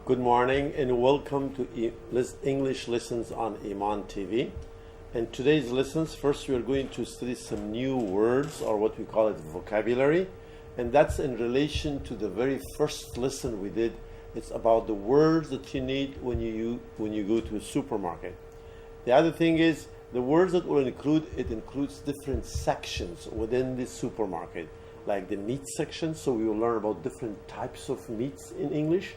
Good morning and welcome to English Lessons on Iman TV. In today's lessons, first we are going to study some new words, or what we call it vocabulary, and that's in relation to the very first lesson we did. It's about the words that you need when you go to a supermarket. The other thing is the words that will includes different sections within the supermarket, like the meat section, so we will learn about different types of meats in English,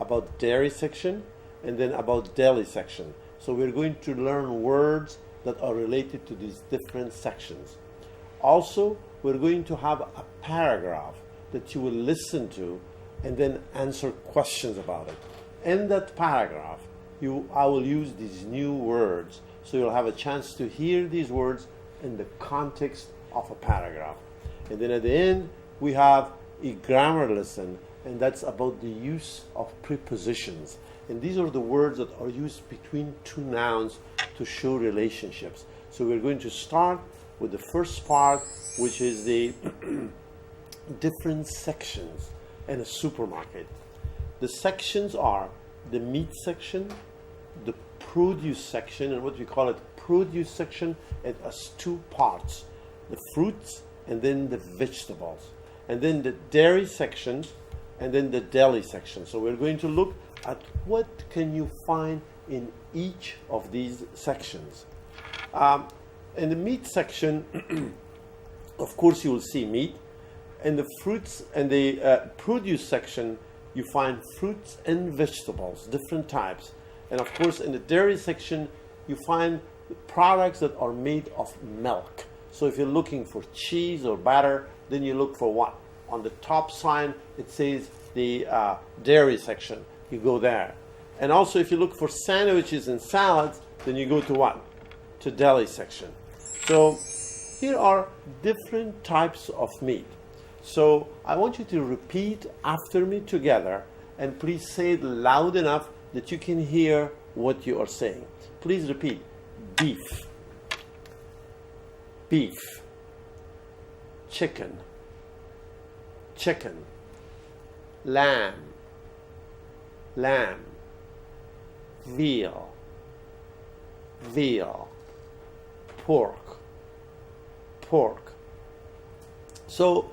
about dairy section, and then about deli section. So we're going to learn words that are related to these different sections. Also, we're going to have a paragraph that you will listen to and then answer questions about it. In that paragraph, I will use these new words, so you'll have a chance to hear these words in the context of a paragraph. And then at the end, we have a grammar lesson, and that's about the use of prepositions. And these are the words that are used between two nouns to show relationships. So we're going to start with the first part, which is the different sections in a supermarket. The sections are the meat section, the produce section, and what we call it produce section, it has two parts, the fruits and then the vegetables, and then the dairy section, and then the deli section. So we're going to look at what can you find in each of these sections. In the meat section, of course, you will see meat. In the fruits and the produce section, you find fruits and vegetables, different types. And of course, in the dairy section, you find products that are made of milk. So if you're looking for cheese or butter, then you look for what? On the top sign, it says the dairy section. You go there. And also, if you look for sandwiches and salads, then you go to what? To deli section. So here are different types of meat. So I want you to repeat after me together, and please say it loud enough that you can hear what you are saying. Please repeat. Beef. Beef. Chicken. Chicken. Lamb. Lamb. Veal. Veal. Pork. Pork. So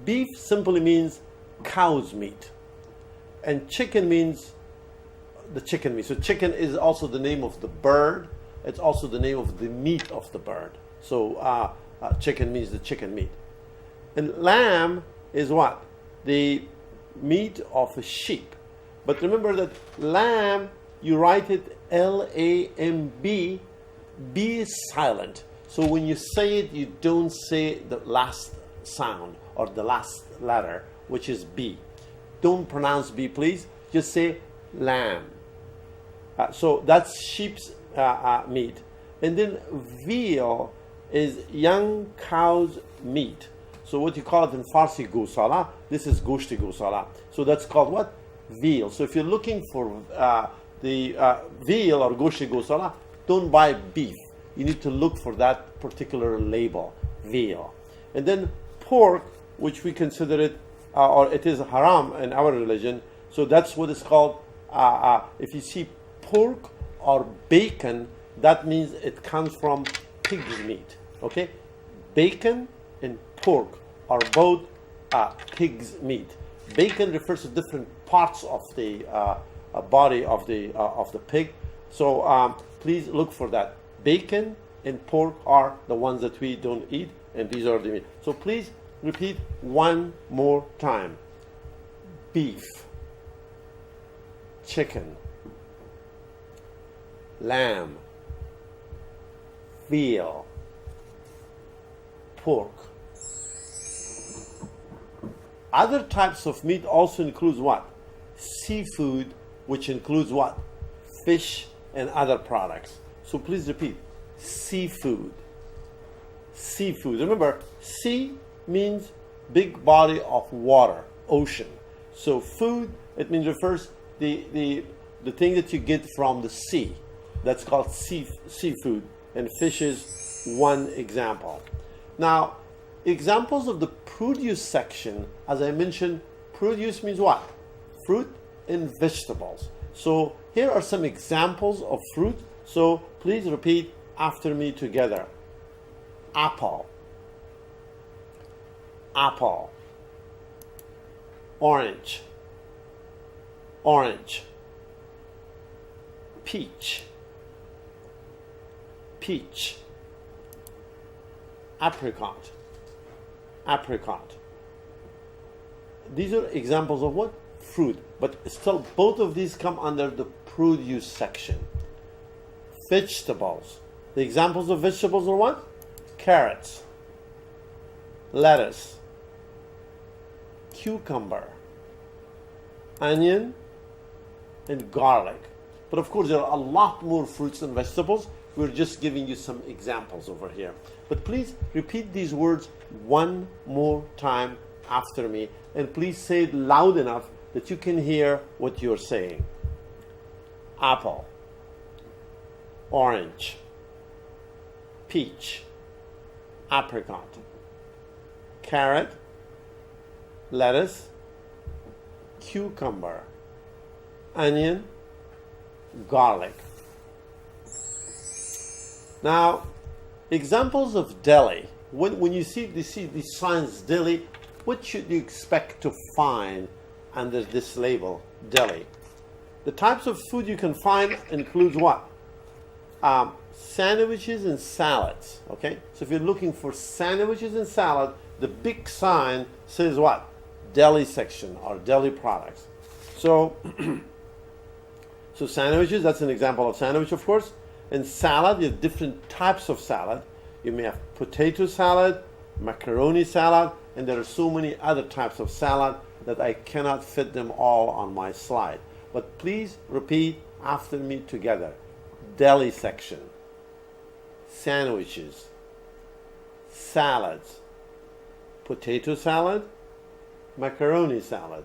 beef simply means cow's meat, and chicken means the chicken meat. So chicken is also the name of the bird. It's also the name of the meat of the bird. So chicken means the chicken meat. And lamb is what? The meat of a sheep. But remember that lamb, you write it L-A-M-B. B is silent. So when you say it, you don't say the last sound or the last letter, which is B. Don't pronounce B, please. Just say lamb. So that's sheep's meat. And then veal is young cow's meat. So what you call it in Farsi, gosala. This is goshti gosala. So that's called what? Veal. So if you're looking for the veal or goshti gosala, don't buy beef. You need to look for that particular label, veal. And then pork, which we consider it, or it is haram in our religion. So that's what it's called. If you see pork or bacon, that means it comes from pig's meat. Okay? Bacon and pork are both pig's meat. Bacon refers to different parts of the body of the pig. So please look for that. Bacon and pork are the ones that we don't eat, and these are the meat. So please repeat one more time. Beef, chicken, lamb, veal, pork. Other types of meat also includes what? Seafood, which includes what? Fish and other products. So please repeat. Seafood. Seafood. Remember, sea means big body of water, ocean. So food, it means refers the thing that you get from the sea. That's called seafood. And fish is one example. Now, examples of the produce section, as I mentioned, produce means what? Fruit and vegetables. So here are some examples of fruit. So please repeat after me together. Apple, apple. Orange, orange. Peach, peach. Apricot, apricot. These are examples of what? Fruit. But still, both of these come under the produce section. Vegetables. The examples of vegetables are what? Carrots, lettuce, cucumber, onion, and garlic. But of course, there are a lot more fruits and vegetables. We're just giving you some examples over here. But please repeat these words one more time after me. And please say it loud enough that you can hear what you're saying. Apple, orange, peach, apricot, carrot, lettuce, cucumber, onion, garlic. Now, examples of deli. When you see these signs deli, what should you expect to find under this label, deli? The types of food you can find includes what? Sandwiches and salads. Okay, so if you're looking for sandwiches and salad, the big sign says what? Deli section or deli products. So, so sandwiches, that's an example of sandwich, of course. And salad, you have different types of salad. You may have potato salad, macaroni salad, and there are so many other types of salad that I cannot fit them all on my slide. But please repeat after me together. Deli section, sandwiches, salads, potato salad, macaroni salad.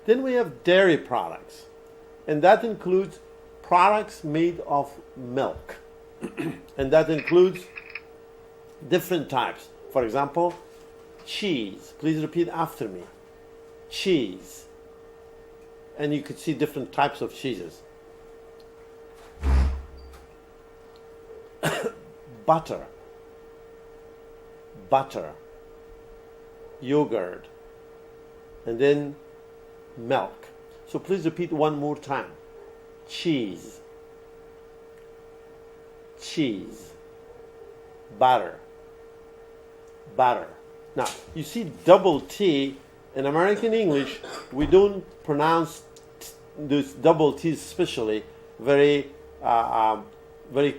Then we have dairy products, and that includes products made of milk. And that includes different types. For example, cheese. Please repeat after me. Cheese. And you could see different types of cheeses. Butter. Butter. Yogurt. And then milk. So please repeat one more time. Cheese. Cheese. Butter. Butter. Now, you see double T. In American English, we don't pronounce this double T especially very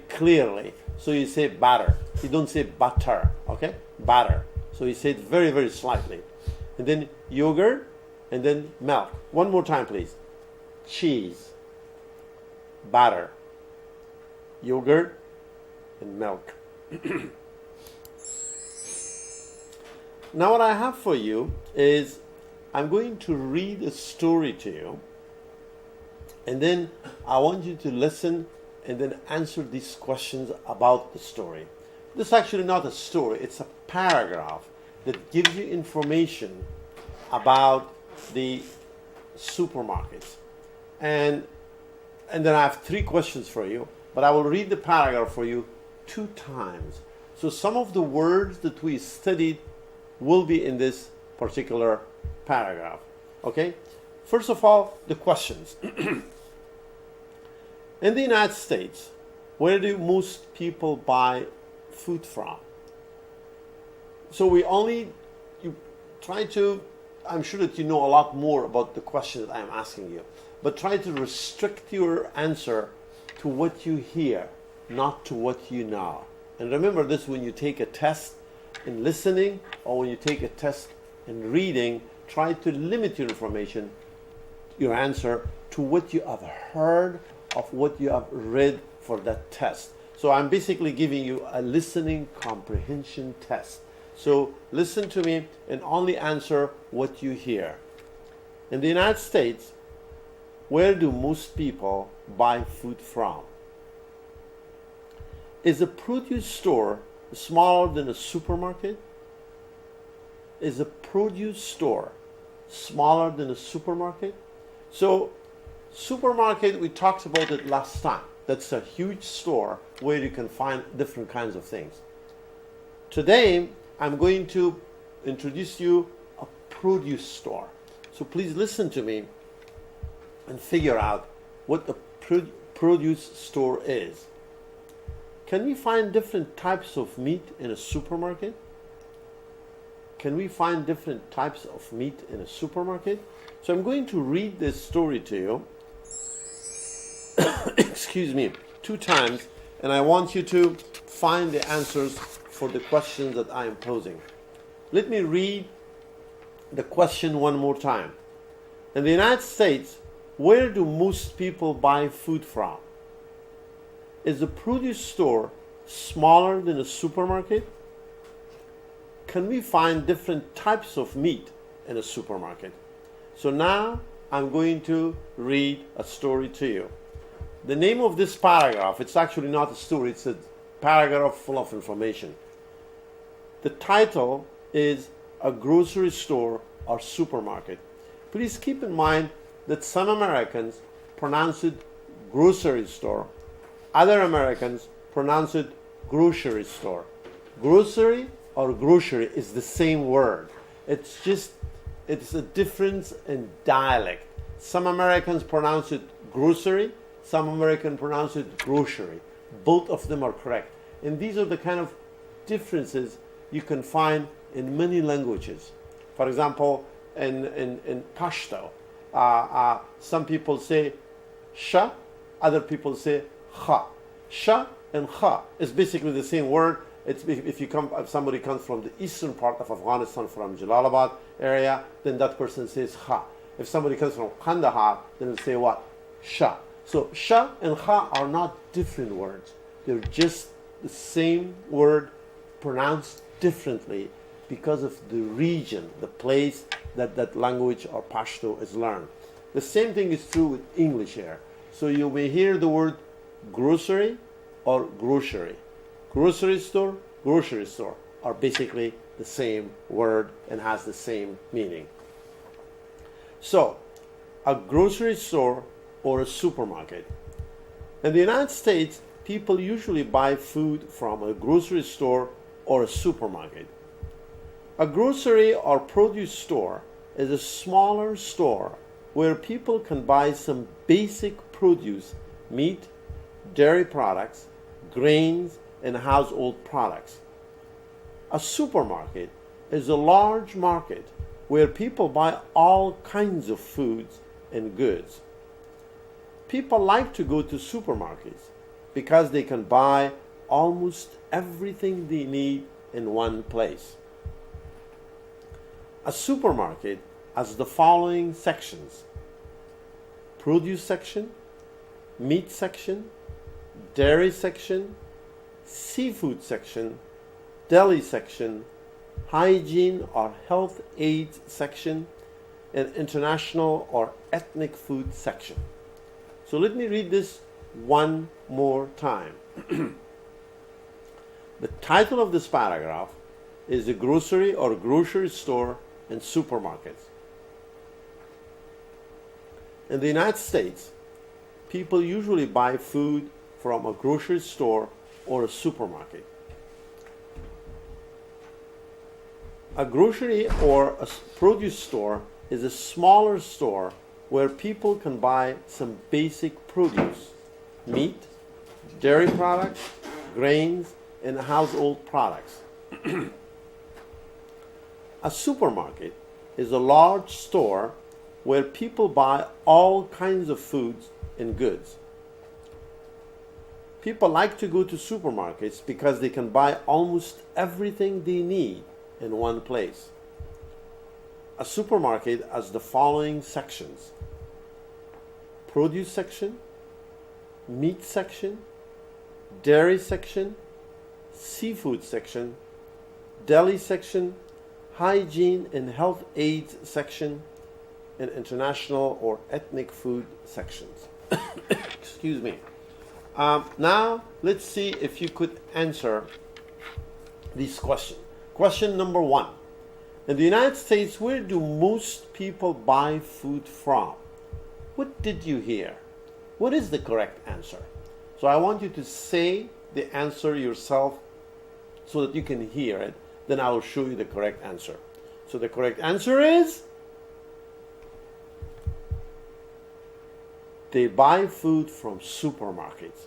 clearly. So you say butter. You don't say butter, okay? Butter. So you say it very, very slightly. And then yogurt, and then milk. One more time, please. Cheese, butter, yogurt, and milk. Now what I have for you is I'm going to read a story to you, and then I want you to listen and then answer these questions about the story. This is actually not a story, it's a paragraph that gives you information about the supermarkets. And then I have 3 questions for you, but I will read the paragraph for you 2 times. So some of the words that we studied will be in this particular paragraph. Okay? First of all, the questions. In the United States, where do most people buy food from? So you try to, I'm sure that you know a lot more about the question that I'm asking you, but try to restrict your answer to what you hear, not to what you know. And remember this when you take a test in listening or when you take a test in reading, try to limit your information, your answer, to what you have heard of what you have read for that test. So I'm basically giving you a listening comprehension test. So listen to me and only answer what you hear. In the United States, where do most people buy food from? Is a produce store smaller than a supermarket? Is a produce store smaller than a supermarket? So, supermarket, we talked about it last time. That's a huge store where you can find different kinds of things. Today, I'm going to introduce you a produce store. So please listen to me and figure out what a produce store is. Can we find different types of meat in a supermarket? Can we find different types of meat in a supermarket? So I'm going to read this story to you, excuse me, 2 times, and I want you to find the answers for the questions that I am posing. Let me read the question one more time. In the United States, where do most people buy food from? Is a produce store smaller than a supermarket? Can we find different types of meat in a supermarket? So now I'm going to read a story to you. The name of this paragraph, it's actually not a story, it's a paragraph full of information. The title is A Grocery Store or Supermarket. Please keep in mind that some Americans pronounce it grocery store. Other Americans pronounce it grocery store. Grocery or grocery is the same word. It's a difference in dialect. Some Americans pronounce it grocery, some Americans pronounce it grocery. Both of them are correct. And these are the kind of differences you can find in many languages. For example, in Pashto, some people say sha, other people say ha. Sha and ha is basically the same word. It's if somebody comes from the eastern part of Afghanistan, from Jalalabad area, then that person says ha. If somebody comes from Kandahar, then they'll say what? Sha. So sha and ha are not different words. They're just the same word pronounced differently because of the region, the place that language or Pashto is learned. The same thing is true with English here. So you may hear the word grocery or grocery. Grocery store, grocery store are basically the same word and has the same meaning. So, a grocery store or a supermarket. In the United States, people usually buy food from a grocery store or a supermarket. A grocery or produce store is a smaller store where people can buy some basic produce, meat, dairy products, grains, and household products. A supermarket is a large market where people buy all kinds of foods and goods. People like to go to supermarkets because they can buy almost everything they need in one place. A supermarket has the following sections: produce section, meat section, dairy section, seafood section, deli section, hygiene or health aids section, and international or ethnic food section. So let me read this one more time. The title of this paragraph is a grocery or grocery store and supermarkets. In the United States, people usually buy food from a grocery store or a supermarket. A grocery or a produce store is a smaller store where people can buy some basic produce, meat, dairy products, grains, and household products. A supermarket is a large store where people buy all kinds of foods and goods. People like to go to supermarkets because they can buy almost everything they need in one place. A supermarket has the following sections: produce section, meat section, dairy section, seafood section, deli section, hygiene and health aids section, and international or ethnic food sections. Excuse me. Now, let's see if you could answer these questions. Question number 1. In the United States, where do most people buy food from? What did you hear? What is the correct answer? So I want you to say the answer yourself so that you can hear it. Then I will show you the correct answer. So the correct answer is they buy food from supermarkets.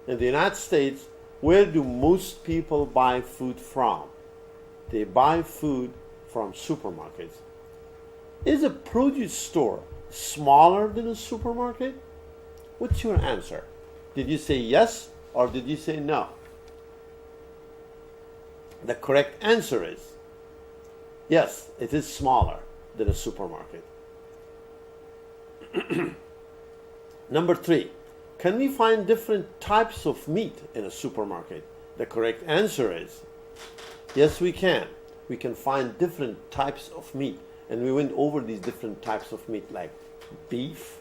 In the United States, where do most people buy food from? They buy food from supermarkets. Is a produce store smaller than a supermarket? What's your answer? Did you say yes or did you say no? The correct answer is yes, it is smaller than a supermarket. Number 3, can we find different types of meat in a supermarket? The correct answer is yes, we can. We can find different types of meat. And we went over these different types of meat like beef,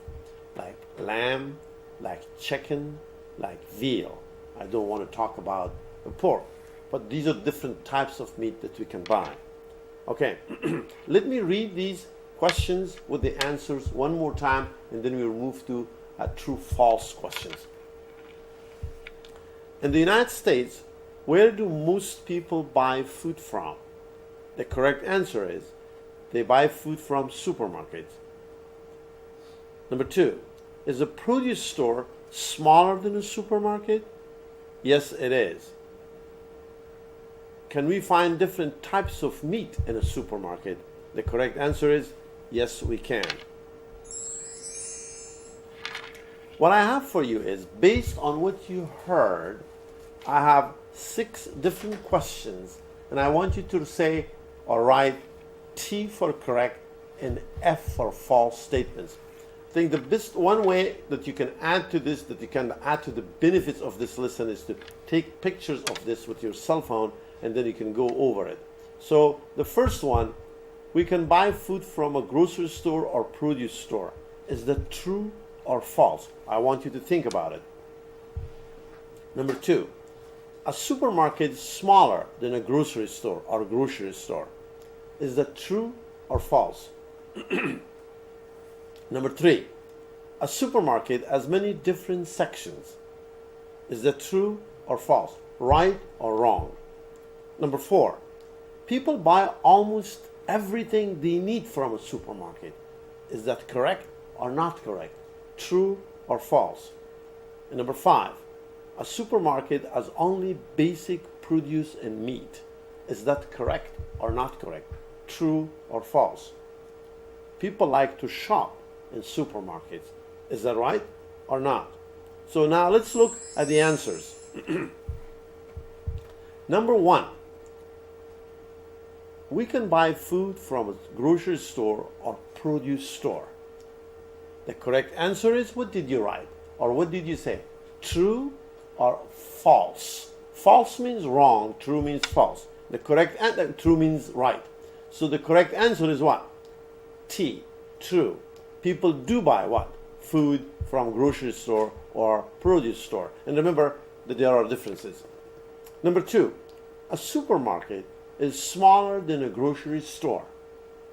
like lamb, like chicken, like veal. I don't want to talk about the pork, but these are different types of meat that we can buy. Okay, let me read these questions with the answers one more time, and then we'll move to true-false questions. In the United States, where do most people buy food from? The correct answer is they buy food from supermarkets. Number 2, is a produce store smaller than a supermarket? Yes, it is. Can we find different types of meat in a supermarket? The correct answer is yes, we can. What I have for you is, based on what you heard, I have 6 different questions, and I want you to say or write T for correct and F for false statements. I think the best one way that you can add to this, that you can add to the benefits of this lesson, is to take pictures of this with your cell phone, and then you can go over it. So the first one, we can buy food from a grocery store or produce store. Is that true or false? I want you to think about it. Number 2, a supermarket is smaller than a grocery store or grocery store. Is that true or false? Number 3, a supermarket has many different sections. Is that true or false? Right or wrong? Number 4, people buy almost everything they need from a supermarket. Is that correct or not correct? True or false? And number 5, a supermarket has only basic produce and meat. Is that correct or not correct? True or false? People like to shop in supermarkets. Is that right or not? So now let's look at the answers. Number 1, we can buy food from a grocery store or produce store. The correct answer is, what did you write? Or what did you say? True or false? False means wrong, true means false. The correct answer, true means right. So the correct answer is what? T, true. People do buy what? Food from grocery store or produce store. And remember that there are differences. Number 2, a supermarket is smaller than a grocery store.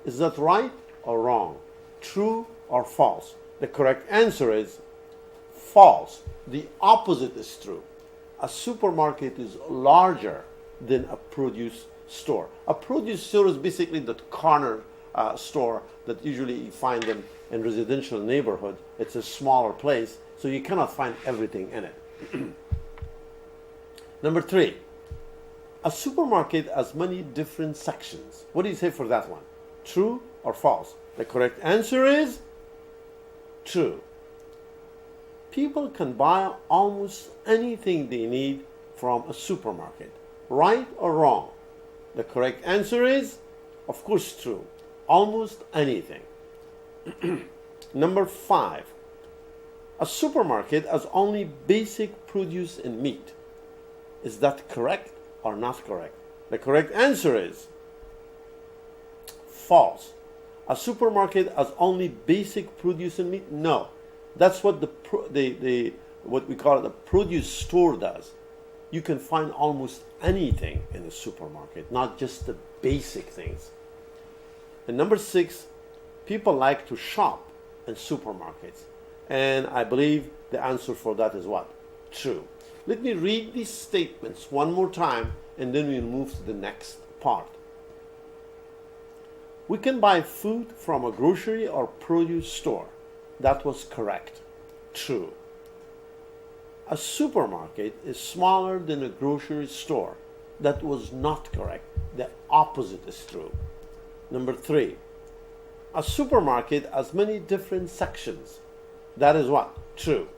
Is that right or wrong? True or false? The correct answer is false. The opposite is true. A supermarket is larger than a produce store. A produce store is basically the corner store that usually you find them in residential neighborhood. It's a smaller place, so you cannot find everything in it. Number 3, a supermarket has many different sections. What do you say for that one? True or false? The correct answer is true. People can buy almost anything they need from a supermarket. Right or wrong? The correct answer is, of course, true. Almost anything. Number 5, a supermarket has only basic produce and meat. Is that correct or not correct? The correct answer is false. A supermarket has only basic produce and meat? No. That's what what we call the produce store does. You can find almost anything in a supermarket, not just the basic things. And number 6, people like to shop in supermarkets. And I believe the answer for that is what? True. Let me read these statements one more time, and then we'll move to the next part. We can buy food from a grocery or produce store. That was correct. True. A supermarket is smaller than a grocery store. That was not correct. The opposite is true. Number 3, a supermarket has many different sections. That is what? True.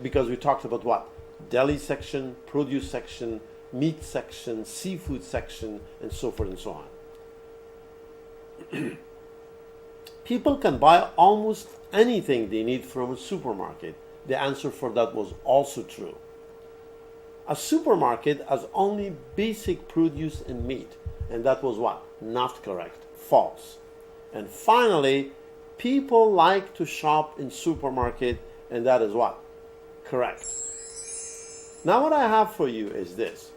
Because we talked about what? Deli section, produce section, meat section, seafood section, and so forth and so on. People can buy almost anything they need from a supermarket. The answer for that was also true. A supermarket has only basic produce and meat. And that was what? Not correct. False. And finally, people like to shop in supermarket, and that is what? Correct. Now what I have for you is this.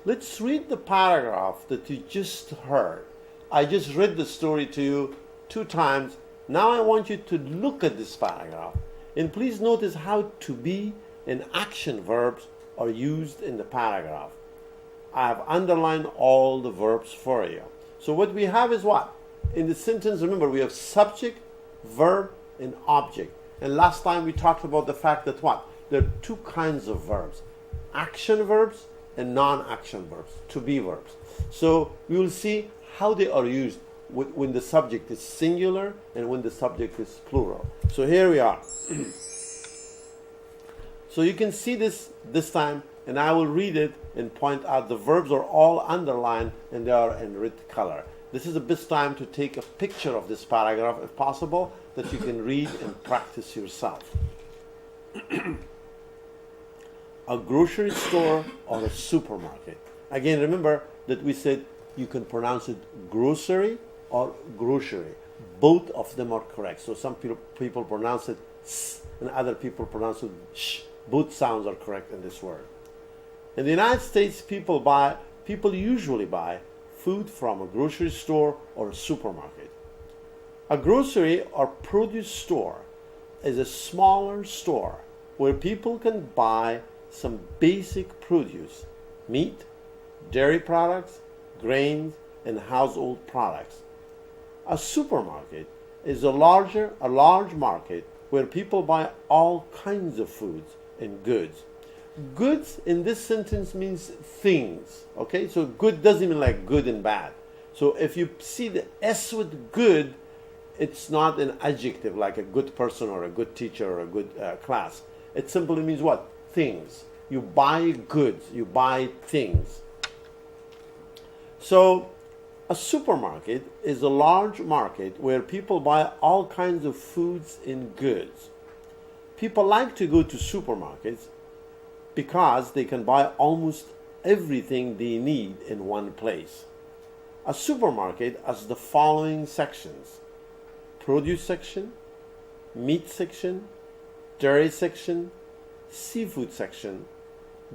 Let's read the paragraph that you just heard. I just read the story to you 2 times. Now I want you to look at this paragraph. And please notice how to be and action verbs are used in the paragraph. I have underlined all the verbs for you. So what we have is what? In the sentence, remember, we have subject, verb, and object. And last time we talked about the fact that what? There are 2 kinds of verbs. Action verbs and non-action verbs, to be verbs. So we will see how they are used when the subject is singular and when the subject is plural. So here we are. So you can see this time, and I will read it and point out the verbs are all underlined and they are in red color. This is the best time to take a picture of this paragraph if possible, that you can read and practice yourself. A grocery store or a supermarket. Again, remember that we said you can pronounce it grocery or grocery. Both of them are correct. So some people pronounce it s and other people pronounce it sh. Both sounds are correct in this word. In the United States, people usually buy food from a grocery store or a supermarket. A grocery or produce store is a smaller store where people can buy some basic produce, meat, dairy products, grains, and household products. A supermarket is a large market where people buy all kinds of foods and goods. Goods in this sentence means things, okay? So good doesn't mean like good and bad. So if you see the S with good, it's not an adjective like a good person or a good teacher or a good class. It simply means what? Things. You buy goods, you buy things. So a supermarket is a large market where people buy all kinds of foods and goods. People like to go to supermarkets because they can buy almost everything they need in one place. A supermarket has the following sections: produce section, meat section, dairy section, seafood section,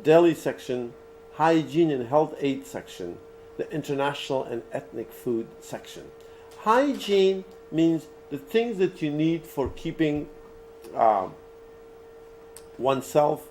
deli section, hygiene and health aid section, the international and ethnic food section. Hygiene means the things that you need for keeping oneself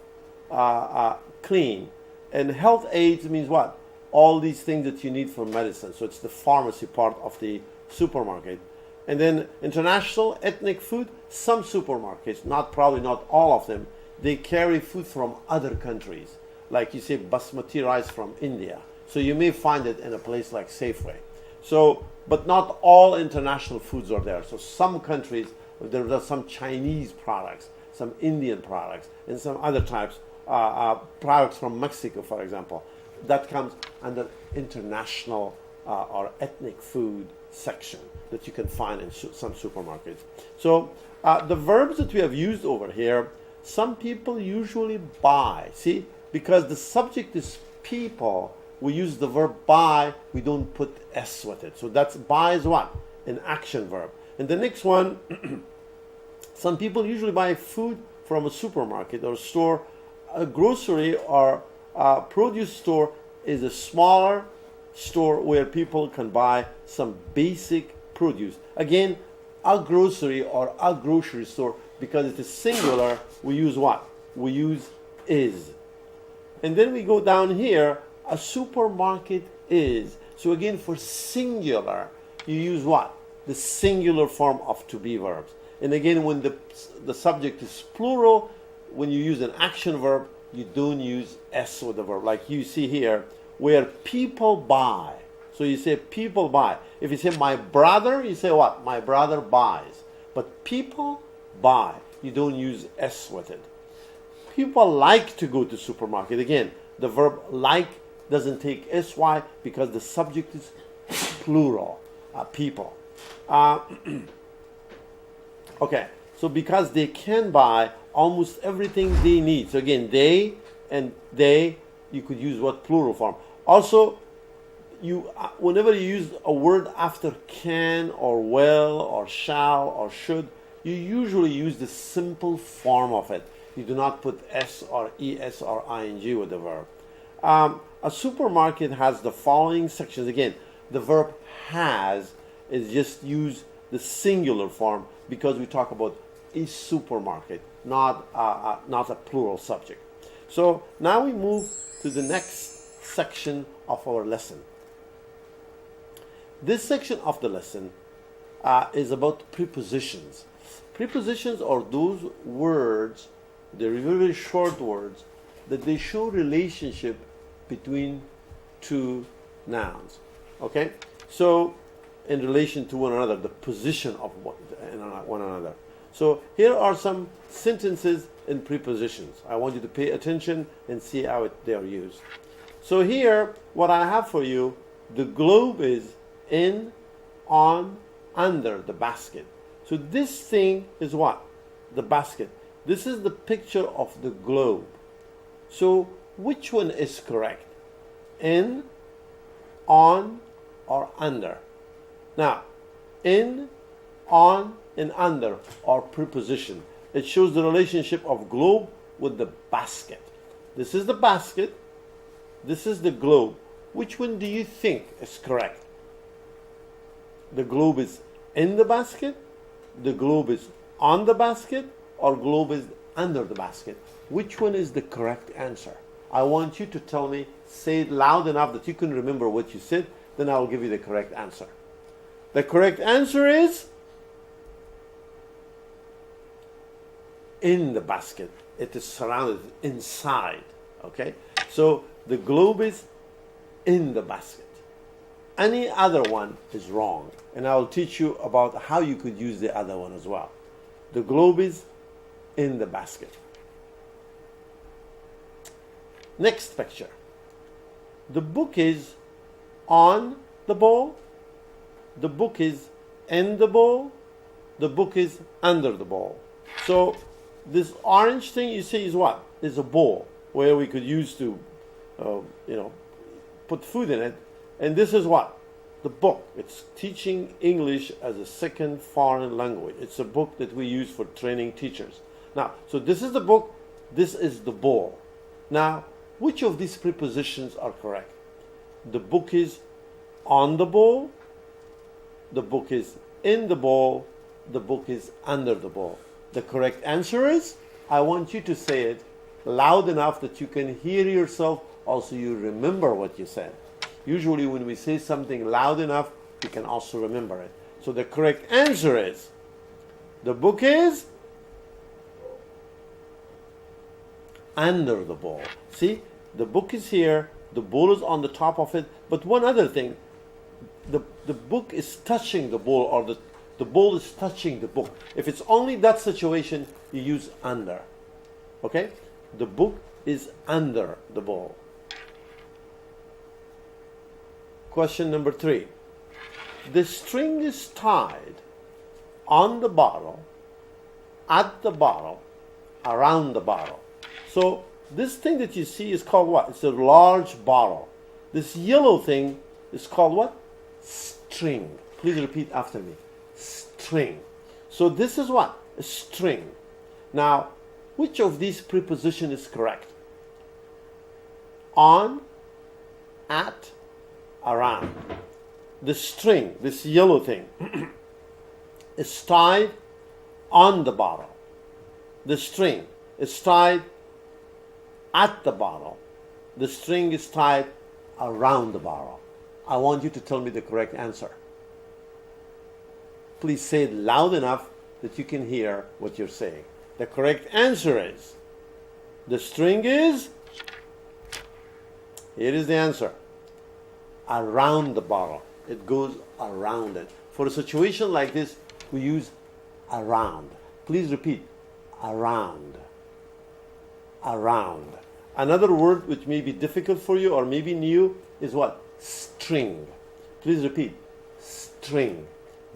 clean. And health aids means what? All these things that you need for medicine. So it's the pharmacy part of the supermarket. And then international ethnic food, some supermarkets, probably not all of them, they carry food from other countries. Like you say basmati rice from India. So you may find it in a place like Safeway. So, but not all international foods are there. So some countries, there are some Chinese products, some Indian products, and some other types, products from Mexico, for example. That comes under international or ethnic food section that you can find in some supermarkets. So the verbs that we have used over here, some people usually buy. See, because the subject is people, we use the verb buy, we don't put S with it. So that's buy is what? An action verb. And the next one, some people usually buy food from a supermarket or store. A grocery or produce store is a smaller store where people can buy some basic produce. Again, a grocery or a grocery store, because it is singular, we use what? We use is. And then we go down here, a supermarket is. So again, for singular, you use what? The singular form of to be verbs. And again, when the subject is plural, when you use an action verb, you don't use S with the verb. Like you see here, where people buy. So you say people buy. If you say my brother, you say what? My brother buys. But people buy. You don't use S with it. People like to go to supermarket. Again, the verb like doesn't take SY because the subject is plural, people. Okay, so because they can buy almost everything they need. So again, they and they, you could use what? Plural form. Also, whenever you use a word after can or will or shall or should, you usually use the simple form of it. You do not put S or ES or ING with the verb. A supermarket has the following sections. Again, the verb has is just use the singular form because we talk about a supermarket, not a plural subject. So now we move to the next section of our lesson. This section of the lesson is about prepositions. Prepositions are those words, they're very, very short words, that they show relationship between two nouns. Okay? So, in relation to one another, the position of one another. So, here are some sentences in prepositions. I want you to pay attention and see how they are used. So, here, what I have for you, the globe is in, on, under the basket. So this thing is what? The basket. This is the picture of the globe. So which one is correct? In, on, or under? Now, in, on, and under are preposition. It shows the relationship of globe with the basket. This is the basket. This is the globe. Which one do you think is correct? The globe is in the basket, the globe is on the basket, or globe is under the basket. Which one is the correct answer? I want you to tell me, say it loud enough that you can remember what you said, then I will give you the correct answer. The correct answer is in the basket. It is surrounded inside. Okay? So the globe is in the basket. Any other one is wrong. And I will teach you about how you could use the other one as well. The globe is in the basket. Next picture. The book is on the bowl. The book is in the bowl. The book is under the bowl. So this orange thing you see is what? Is a bowl where we could use to, put food in it. And this is what? The book. It's teaching English as a second foreign language. It's a book that we use for training teachers. Now, so this is the book. This is the bowl. Now, which of these prepositions are correct? The book is on the bowl. The book is in the bowl. The book is under the bowl. The correct answer is, I want you to say it loud enough that you can hear yourself. Also, you remember what you said. Usually when we say something loud enough, we can also remember it. So the correct answer is, the book is under the bowl. See, the book is here, the bowl is on the top of it, but one other thing, the book is touching the bowl, or the bowl is touching the book. If it's only that situation, you use under. Okay? The book is under the bowl. Question number 3. The string is tied on the bottle, at the bottle, around the bottle. So this thing that you see is called what? It's a large bottle. This yellow thing is called what? String. Please repeat after me. String. So this is what? A string. Now, which of these prepositions is correct? On, at, around. the string, this yellow thing, is tied on the bottle. The string is tied at the bottle. The string is tied around the bottle. I want you to tell me the correct answer. Please say it loud enough that you can hear what you're saying. The correct answer is, the string is, here is the answer, around the bottle. It goes around it. For a situation like this, we use around. Please repeat, around. Around. Another word which may be difficult for you or maybe new is what? String. Please repeat, string.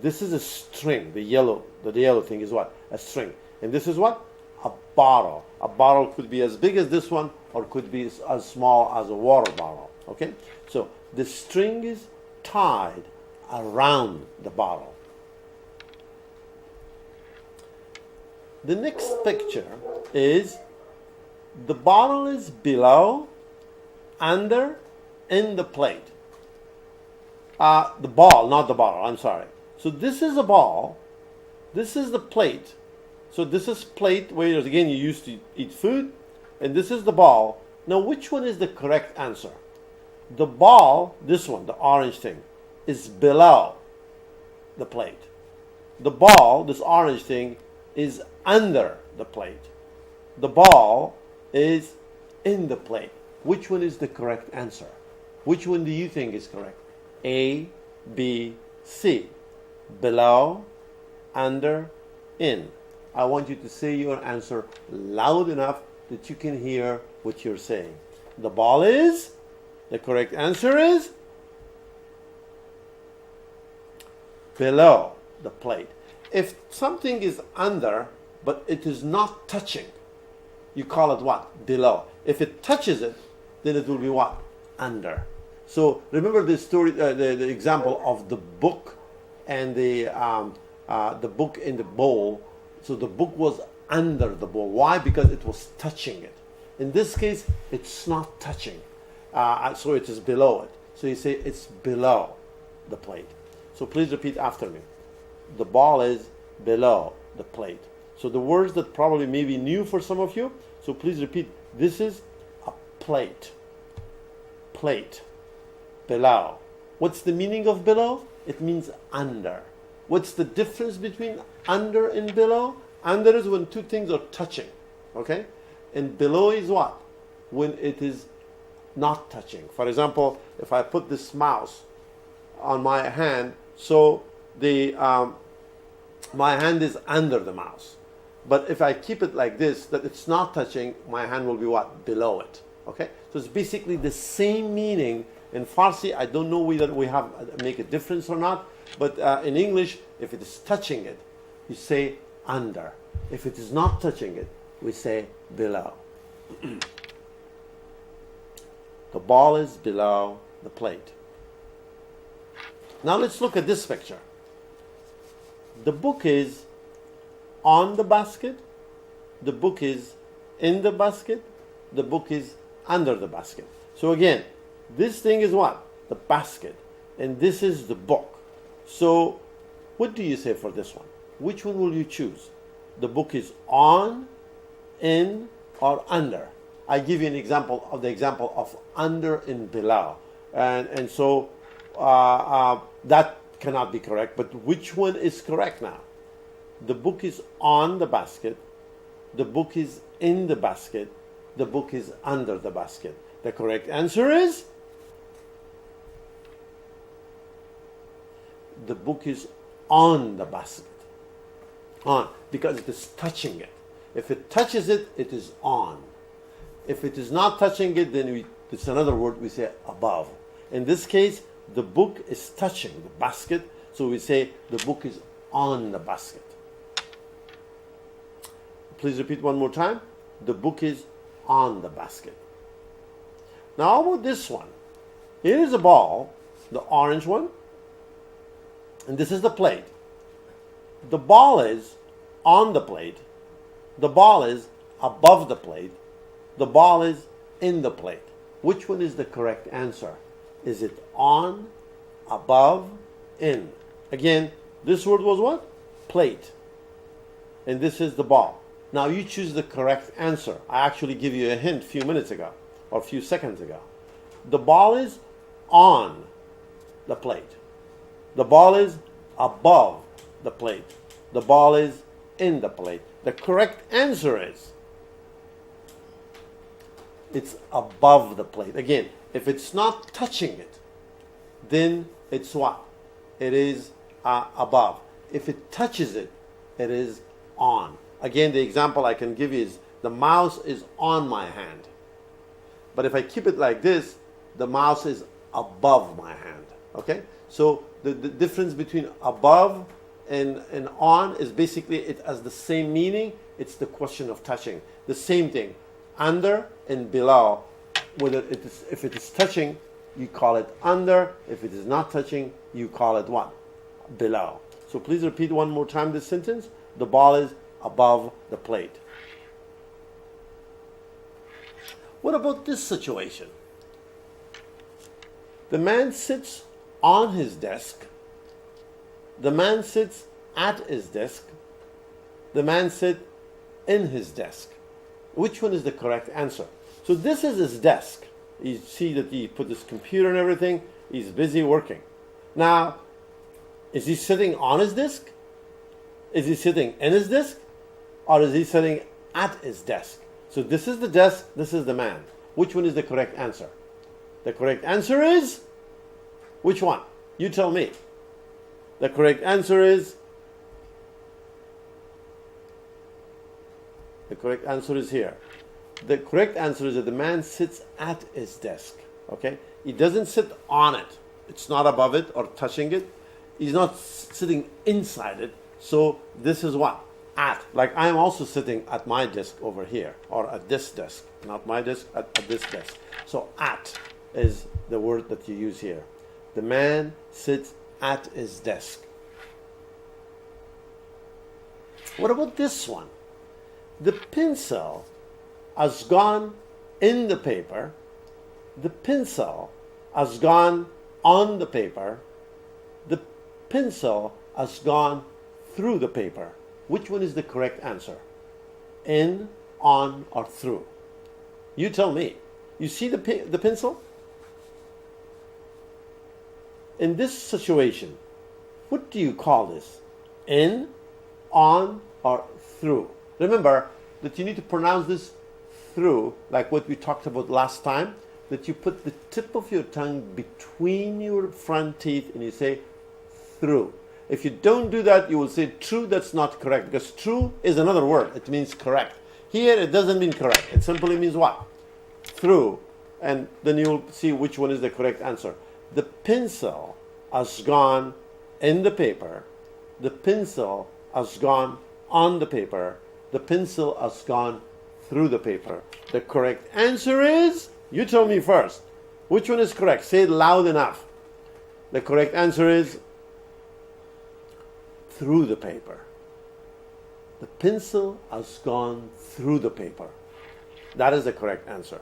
This is a string. The yellow thing is what? A string. And this is what? A bottle. A bottle could be as big as this one or could be as small as a water bottle. Okay? So the string is tied around the bottle. The next picture is the bottle is below, under, in the plate. The ball, not the bottle, I'm sorry. So this is a ball, this is the plate. So this is plate where again you used to eat food, and this is the ball. Now which one is the correct answer? The ball, this one, the orange thing, is below the plate. The ball, this orange thing, is under the plate. The ball is in the plate. Which one is the correct answer? Which one do you think is correct? A, B, C. Below, under, in. I want you to say your answer loud enough that you can hear what you're saying. The ball is, the correct answer is below the plate. If something is under, but it is not touching, you call it what? Below. If it touches it, then it will be what? Under. So remember the story, the example of the book and the book in the bowl. So the book was under the bowl. Why? Because it was touching it. In this case, it's not touching. So it is below it. So you say it's below the plate. So please repeat after me. The ball is below the plate. So the words that probably may be new for some of you, so please repeat. This is a plate. Plate. Below. What's the meaning of below? It means under. What's the difference between under and below? Under is when two things are touching. Okay? And below is what? When it is not touching. For example, if I put this mouse on my hand, so the my hand is under the mouse. But if I keep it like this, that it's not touching, my hand will be what? Below it. Okay? So it's basically the same meaning. In Farsi, I don't know whether we have make a difference or not, but in English, if it is touching it, you say under. If it is not touching it, we say below. The ball is below the plate. Now let's look at this picture. The book is on the basket. The book is in the basket. The book is under the basket. So again, this thing is what? The basket. And this is the book. So what do you say for this one? Which one will you choose? The book is on, in, or under. I give you an example of under and below. And so that cannot be correct. But which one is correct now? The book is on the basket. The book is in the basket. The book is under the basket. The correct answer is the book is on the basket. On, because it is touching it. If it touches it, it is on. If it is not touching it, then it's another word we say above. In this case, the book is touching the basket, so we say the book is on the basket. Please repeat one more time. The book is on the basket. Now how about this one? Here is a ball, the orange one, and this is the plate. The ball is on the plate. The ball is above the plate. The ball is in the plate. Which one is the correct answer? Is it on, above, in. Again, this word was what? Plate. And this is the ball. Now you choose the correct answer. I actually give you a hint a few minutes ago or a few seconds ago. The ball is on the plate. The ball is above the plate. The ball is in the plate. The correct answer is it's above the plate. Again, if it's not touching it, then it's what? It is above. If it touches it, it is on. Again, the example I can give you is the mouse is on my hand. But if I keep it like this, the mouse is above my hand. Okay? So the difference between above and on is basically it has the same meaning. It's the question of touching. The same thing. Under and below. If it is touching, you call it under. If it is not touching, you call it what? Below. So please repeat one more time this sentence. The ball is above the plate. What about this situation? The man sits on his desk. The man sits at his desk. The man sits in his desk. Which one is the correct answer? So this is his desk. You see that he put his computer and everything. He's busy working. Now, is he sitting on his desk? Is he sitting in his desk? Or is he sitting at his desk? So this is the desk, this is the man. Which one is the correct answer? The correct answer is, which one? You tell me. The correct answer is, here. The correct answer is that the man sits at his desk. Okay? He doesn't sit on it. It's not above it or touching it. He's not sitting inside it. So this is what? At. Like I am also sitting at my desk over here, or at this desk. Not my desk, at this desk. So at is the word that you use here. The man sits at his desk. What about this one? The pencil has gone in the paper. The pencil has gone on the paper. The pencil has gone through the paper. Which one is the correct answer? In, on, or through? You tell me. You see the pencil? In this situation, what do you call this? In, on, or through? Remember that you need to pronounce this through, like what we talked about last time, that you put the tip of your tongue between your front teeth and you say through. If you don't do that, you will say true. That's not correct, because true is another word. It means correct. Here, it doesn't mean correct. It simply means what? Through. And then you'll see which one is the correct answer. The pencil has gone in the paper. The pencil has gone on the paper. The pencil has gone through the paper. The correct answer is, you tell me first. Which one is correct? Say it loud enough. The correct answer is through the paper. The pencil has gone through the paper. That is the correct answer.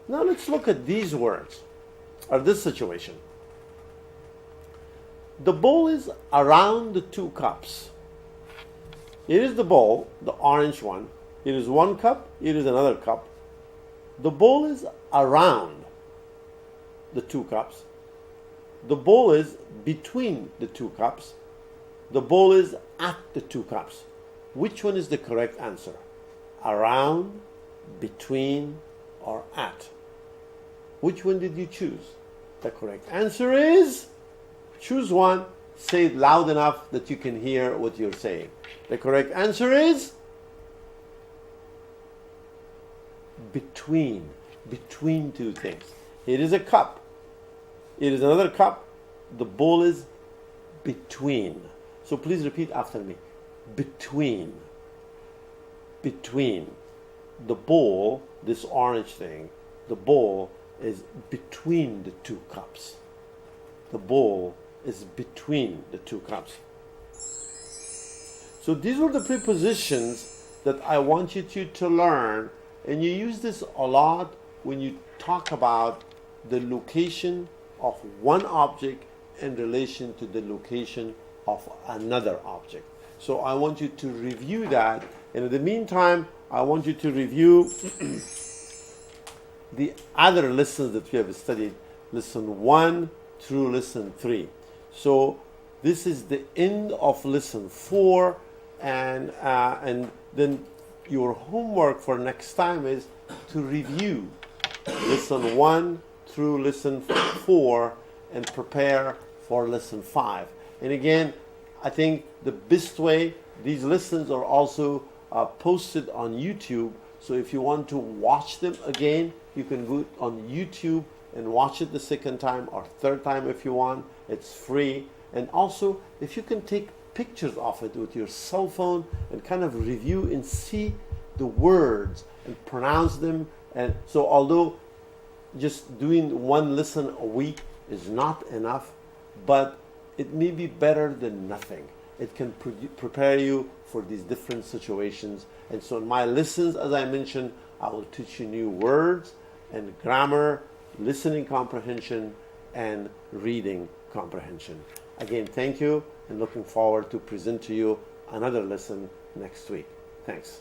Now let's look at these words, or this situation. The bowl is around the two cups. Here is the bowl, the orange one. Here is one cup, here is another cup. The bowl is around the two cups. The bowl is between the two cups. The bowl is at the two cups. Which one is the correct answer? Around, between, or at? Which one did you choose? The correct answer is, choose one, say it loud enough that you can hear what you're saying. The correct answer is between two things. Here is a cup. Here is another cup. The bowl is between. So please repeat after me. Between. The bowl, this orange thing, the bowl is between the two cups. The bowl is between the two cups. So these were the prepositions that I want you to learn, and you use this a lot when you talk about the location of one object in relation to the location of another object. So I want you to review that, and in the meantime, I want you to review the other lessons that we have studied, lesson 1 through lesson 3. So this is the end of lesson 4, and then your homework for next time is to review lesson 1 through lesson 4 and prepare for lesson 5. And again, I think the best way, these lessons are also posted on YouTube. So if you want to watch them again, you can go on YouTube and watch it the second time or third time if you want. It's free. And also, if you can take pictures of it with your cell phone and kind of review and see the words and pronounce them. And so although just doing one lesson a week is not enough, but it may be better than nothing. It can prepare you for these different situations. And so in my lessons, as I mentioned, I will teach you new words and grammar, listening comprehension, and reading comprehension. Again, thank you, and looking forward to present to you another lesson next week. Thanks.